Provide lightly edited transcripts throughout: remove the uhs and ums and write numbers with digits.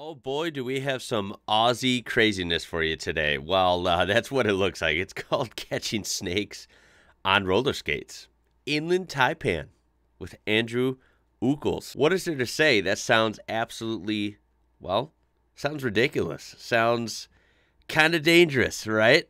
Oh boy, do we have some Aussie craziness for you today. Well, that's what it looks like. It's called catching snakes on roller skates. Inland Taipan with Andrew Ukles. What is there to say? That sounds absolutely, well, sounds ridiculous. Sounds kind of dangerous, right?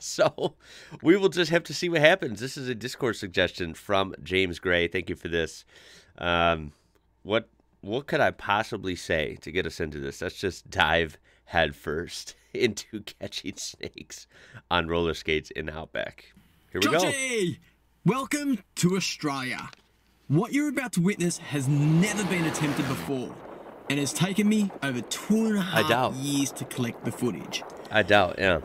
So we will just have to see what happens. This is a Discord suggestion from James Gray. Thank you for this. What could I possibly say to get us into this? Let's just dive headfirst into catching snakes on roller skates in Outback. Here we go. Welcome to Australia. What you're about to witness has never been attempted before, and has taken me over 2.5 years to collect the footage. I doubt, yeah.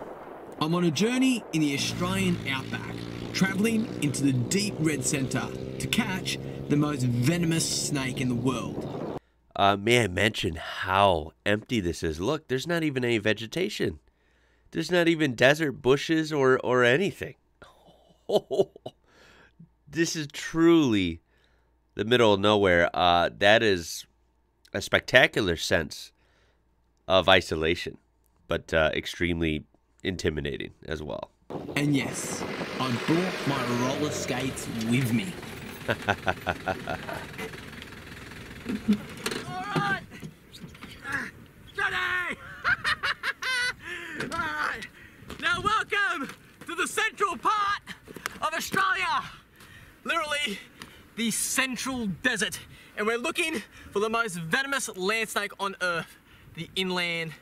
I'm on a journey in the Australian Outback, travelling into the deep red centre to catch the most venomous snake in the world. May I mention how empty this is? Look, there's not even any vegetation. There's not even desert bushes or anything. This is truly the middle of nowhere. That is a spectacular sense of isolation, but extremely intimidating as well. And yes, I brought my roller skates with me. Alright! Johnny! Alright, now welcome to the central part of Australia. Literally, the central desert. And we're looking for the most venomous land snake on earth, the Inland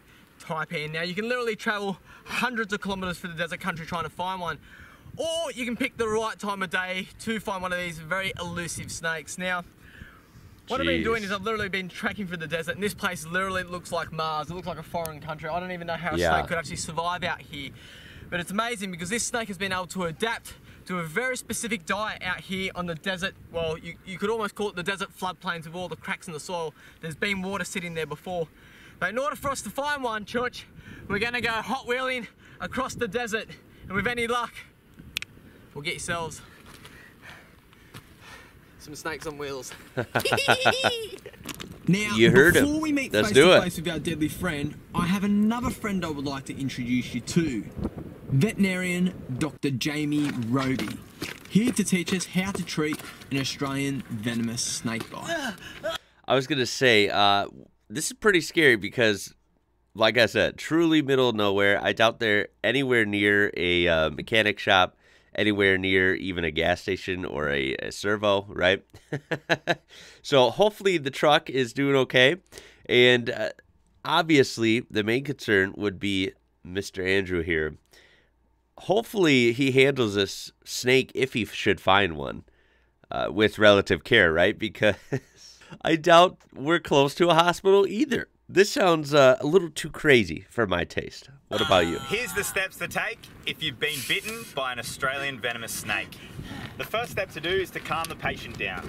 Taipan. Now you can literally travel hundreds of kilometers through the desert country trying to find one. Or you can pick the right time of day to find one of these very elusive snakes. Now, what I've been doing is I've literally been trekking through the desert, and this place literally looks like Mars. It looks like a foreign country. I don't even know how a snake could actually survive out here. But it's amazing because this snake has been able to adapt to a very specific diet out here on the desert. Well, you could almost call it the desert floodplains with all the cracks in the soil. There's been water sitting there before. But in order for us to find one, Church, we're gonna go hot wheeling across the desert. And with any luck, we'll get yourselves some snakes on wheels. Now, you heard him. Before we meet Let's face do to it. face with our deadly friend, I have another friend I would like to introduce you to. Veterinarian Dr. Jamie Roby, here to teach us how to treat an Australian venomous snakebite. I was going to say, this is pretty scary because, like I said, truly middle of nowhere. I doubt they're anywhere near a mechanic shop, anywhere near even a gas station or a servo, right? So hopefully the truck is doing okay. And obviously the main concern would be Mr. Andrew here. Hopefully he handles this snake, if he should find one, with relative care, right? Because I doubt we're close to a hospital either. This sounds a little too crazy for my taste. What about you? Here's the steps to take if you've been bitten by an Australian venomous snake. The first step to do is to calm the patient down.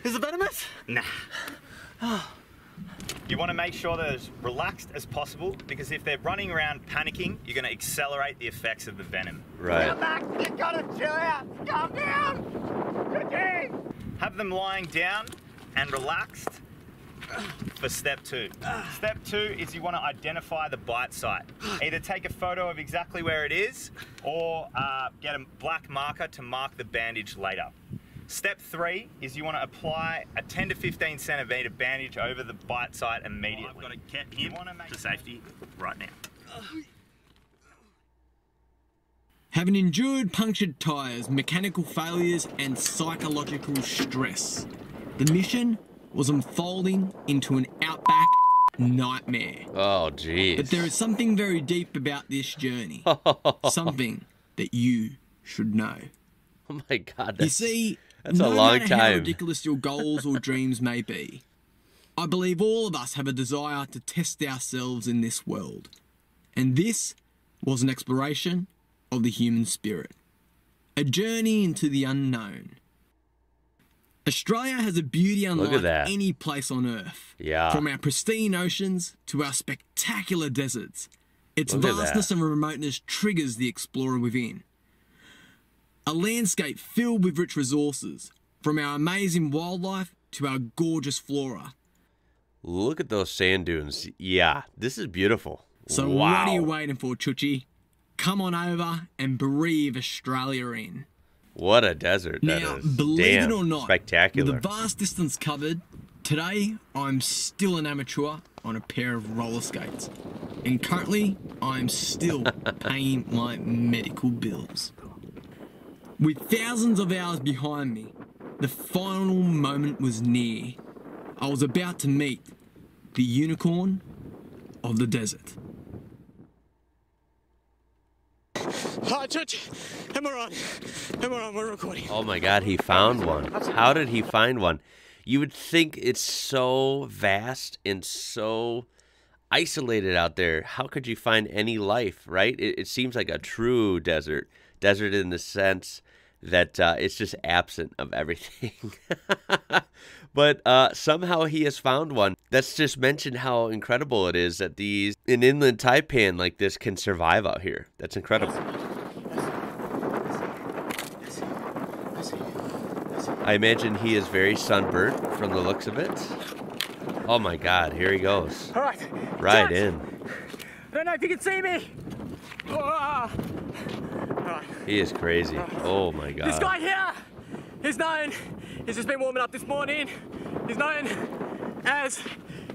Is it venomous? Nah. You want to make sure they're as relaxed as possible, because if they're running around panicking, you're going to accelerate the effects of the venom. Right. You gotta chill out. Calm down. Have them lying down and relaxed for step 2. Step 2 is you want to identify the bite site. Either take a photo of exactly where it is, or get a black marker to mark the bandage later. Step 3 is you want to apply a 10 to 15 centimeter bandage over the bite site immediately. I've got to get him to safety right now. Having endured punctured tyres, mechanical failures and psychological stress, the mission was unfolding into an Outback nightmare. Oh, geez. But there is something very deep about this journey. Something that you should know. Oh my God, You see, that's no a long matter how time. ridiculous your goals or dreams may be, I believe all of us have a desire to test ourselves in this world. And this was an exploration of the human spirit. A journey into the unknown. Australia has a beauty unlike any place on earth. Yeah. From our pristine oceans to our spectacular deserts. Its vastness and remoteness triggers the explorer within. A landscape filled with rich resources, from our amazing wildlife to our gorgeous flora. Look at those sand dunes. Yeah, this is beautiful. So wow. what are you waiting for, Chuchi? Come on over and breathe Australia in. What a desert that Now, is. believe Damn, it or not, spectacular. with the vast distance covered, today I'm still an amateur on a pair of roller skates. And currently, I'm still paying my medical bills. With thousands of hours behind me, the final moment was near. I was about to meet the unicorn of the desert. Hi, Church. Am I on? We're recording. Oh my God, he found one. How did he find one? You would think it's so vast and so isolated out there. How could you find any life, right? It seems like a true desert. Desert in the sense that it's just absent of everything. But somehow he has found one. That's just mentioned how incredible it is that these, in Inland Taipan like this, can survive out here. That's incredible. I imagine he is very sunburnt from the looks of it. Oh my God, here he goes. All right. Right Judge, in. I don't know if you can see me. All right. He is crazy. Oh my God. This guy here is known, he's just been warming up this morning. He's known as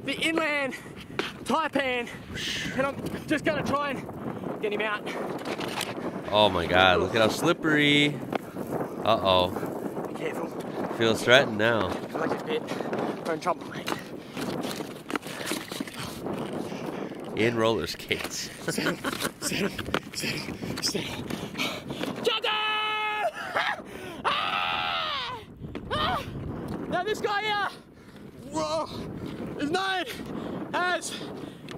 the Inland Taipan. And I'm just gonna try and get him out. Oh my God, look at how slippery. Uh-oh. Be careful. Feels threatened now. I like this bit. We're in trouble, mate. In roller skates. Steady. Juggo! Now this guy here, whoa, is known as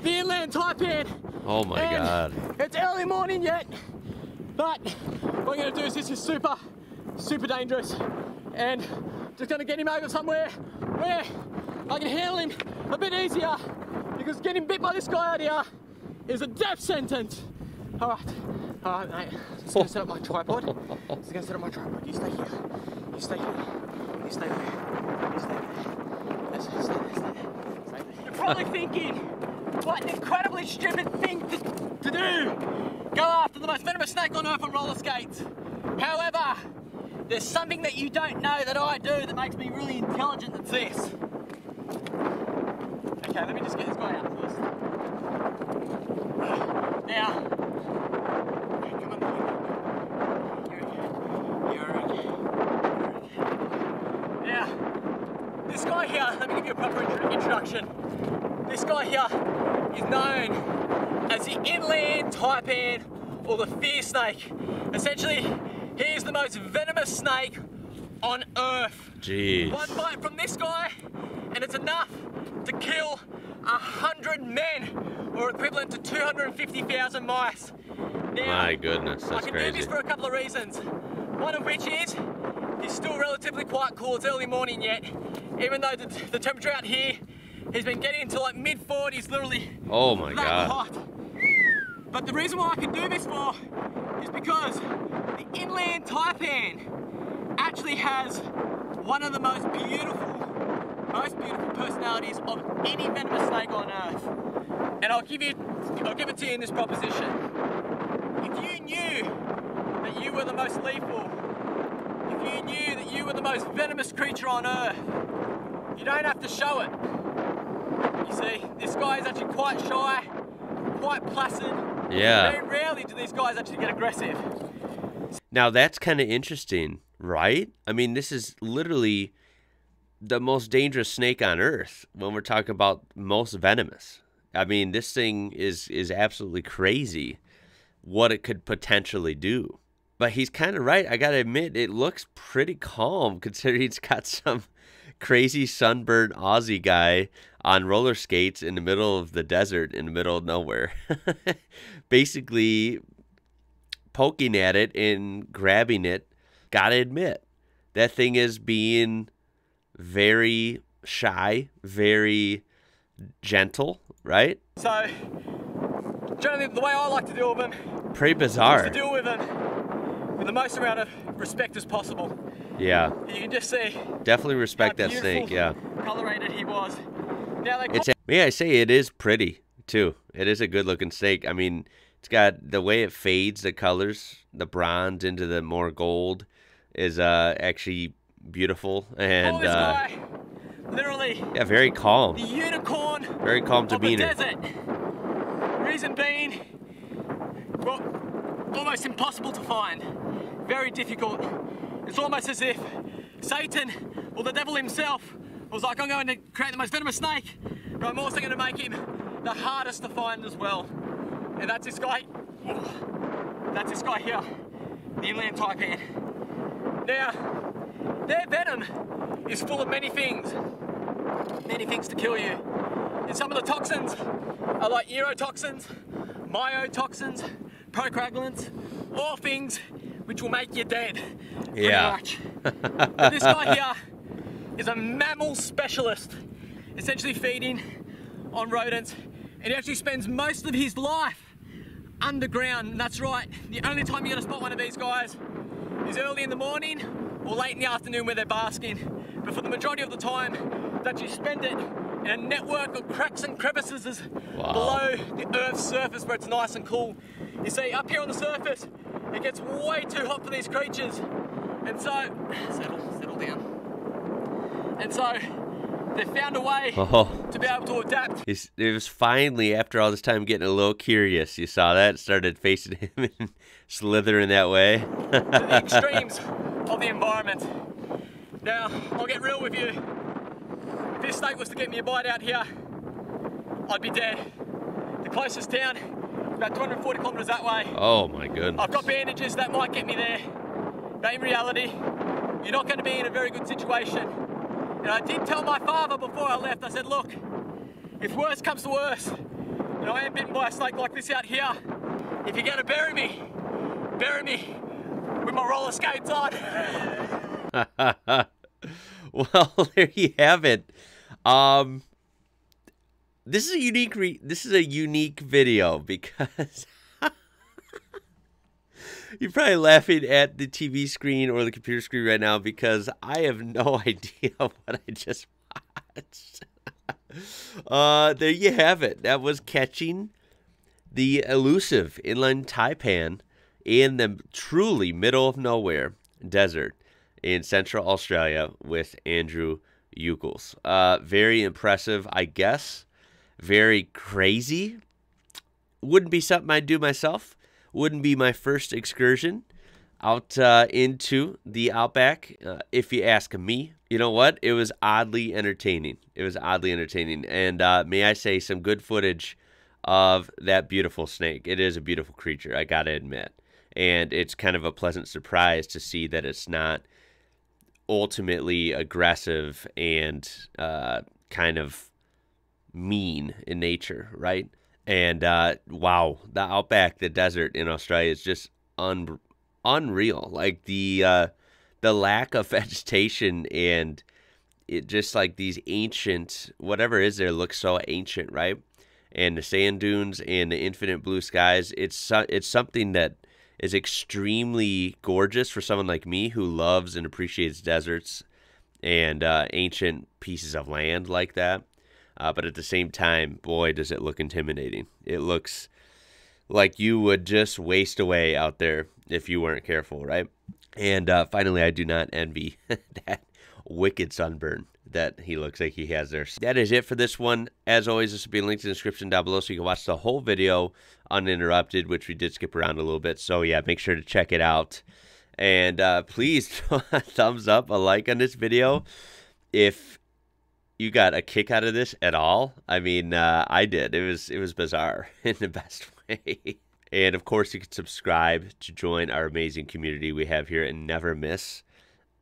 the Inland Taipan. Oh my And God. it's early morning yet, but what I'm gonna do is this is super dangerous, and just gonna get him over somewhere where I can handle him a bit easier, because getting bit by this guy out here is a death sentence. All right, mate. Just gonna set up my tripod. You stay here. You stay here. You stay there. You stay there. Stay there. You're probably thinking, what an incredibly stupid thing to do. Go after the most venomous snake on earth on roller skates. However, there's something that you don't know that I do that makes me really intelligent. It's this. Okay, let me just get this guy out first. Now, come on. You're okay. Now, this guy here, let me give you a proper introduction. This guy here is known as the Inland Taipan, or the fear snake. Essentially, he is the most venomous snake on Earth. Jeez. One bite from this guy, and it's enough to kill 100 men, or equivalent to 250,000 mice. Now, My goodness, that's I can crazy. do this for a couple of reasons. One of which is, he's still relatively quite cool. It's early morning yet, even though the temperature out here has been getting into like mid-40s, literally. Oh my that God. hot. But the reason why I can do this for is because the Inland Taipan actually has one of the most beautiful personalities of any venomous snake on Earth. And I'll give it to you in this proposition. If you knew that you were the most lethal, if you knew that you were the most venomous creature on Earth, you don't have to show it. You see, this guy is actually quite shy, quite placid. Yeah. Very rarely do these guys actually get aggressive. Now that's kind of interesting, right? I mean, this is literally the most dangerous snake on Earth when we're talking about most venomous. I mean, this thing is absolutely crazy what it could potentially do. But he's kind of right. I got to admit, it looks pretty calm considering it's got some crazy sunburned Aussie guy on roller skates in the middle of the desert, in the middle of nowhere. Basically poking at it and grabbing it. Gotta admit, that thing is being very shy, very gentle, right? So, generally the way I like to deal with them Pretty is bizarre. to deal with them with the most amount of respect as possible. Yeah, You can just see definitely respect how that snake, yeah. colorated he was. Now they May I say, it is pretty too. It is a good looking snake. I mean, it's got the way it fades the colors, the bronze into the more gold is actually beautiful, and call this guy literally yeah, very calm. the unicorn Very calm demeanor. of the desert. Reason being, well, almost impossible to find. Very difficult. It's almost as if Satan, or the devil himself, was like, I'm going to create the most venomous snake, but I'm also going to make him the hardest to find as well. And that's this guy. That's this guy here, the Inland Taipan. Now, their venom is full of many things to kill you. And some of the toxins are like neurotoxins, myotoxins, procoagulants, all things which will make you dead. Yeah. Pretty much. But this guy here is a mammal specialist, essentially feeding on rodents, and he actually spends most of his life underground. And that's right, the only time you're gonna spot one of these guys is early in the morning or late in the afternoon where they're basking. But for the majority of the time, that you spend it in a network of cracks and crevices below the Earth's surface where it's nice and cool. You see, up here on the surface, it gets way too hot for these creatures. And so, settle down. And so, they found a way to be able to adapt. It was finally, after all this time, getting a little curious. You saw that? Started facing him and slithering that way. To the extremes of the environment. Now, I'll get real with you. If this snake was to get me a bite out here, I'd be dead. The closest town, about 240 kilometers that way. Oh my goodness. I've got bandages that might get me there. But in reality, you're not going to be in a very good situation. And I did tell my father before I left, I said, look, if worse comes to worse, and I am bitten by a snake like this out here, if you're going to bury me with my roller skates on. Well, there you have it. This is a unique video because you're probably laughing at the TV screen or the computer screen right now because I have no idea what I just watched. There you have it. That was catching the elusive Inland Taipan in the truly middle of nowhere desert in Central Australia with Andrew Ukles. Very impressive, I guess. Very crazy. Wouldn't be something I'd do myself. Wouldn't be my first excursion out into the Outback, if you ask me. You know what? It was oddly entertaining. It was oddly entertaining. And may I say, some good footage of that beautiful snake. It is a beautiful creature, I gotta admit. And it's kind of a pleasant surprise to see that it's not ultimately aggressive and kind of mean in nature, right? And wow, the Outback, the desert in Australia is just unreal. Like the lack of vegetation and it just like these ancient, whatever is there looks so ancient, right? And the sand dunes and the infinite blue skies, it's something that is extremely gorgeous for someone like me who loves and appreciates deserts and ancient pieces of land like that. But at the same time, boy, does it look intimidating. It looks like you would just waste away out there if you weren't careful, right? And finally, I do not envy that wicked sunburn that he looks like he has there. That is it for this one. As always, this will be linked in the description down below so you can watch the whole video uninterrupted, which we did skip around a little bit. So yeah, make sure to check it out. And please throw a thumbs up, a like on this video if you got a kick out of this at all. I mean, I did. It was bizarre in the best way. And of course, you can subscribe to join our amazing community we have here and never miss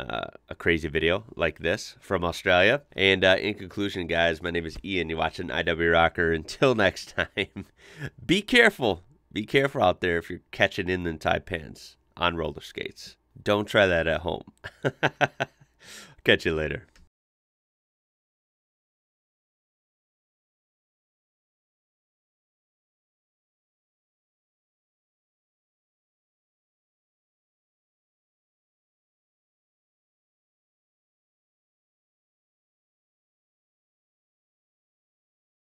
a crazy video like this from Australia. And in conclusion, guys, my name is Ian. You're watching IWrocker. Until next time, be careful. Be careful out there if you're catching Inland Taipans on roller skates. Don't try that at home. Catch you later.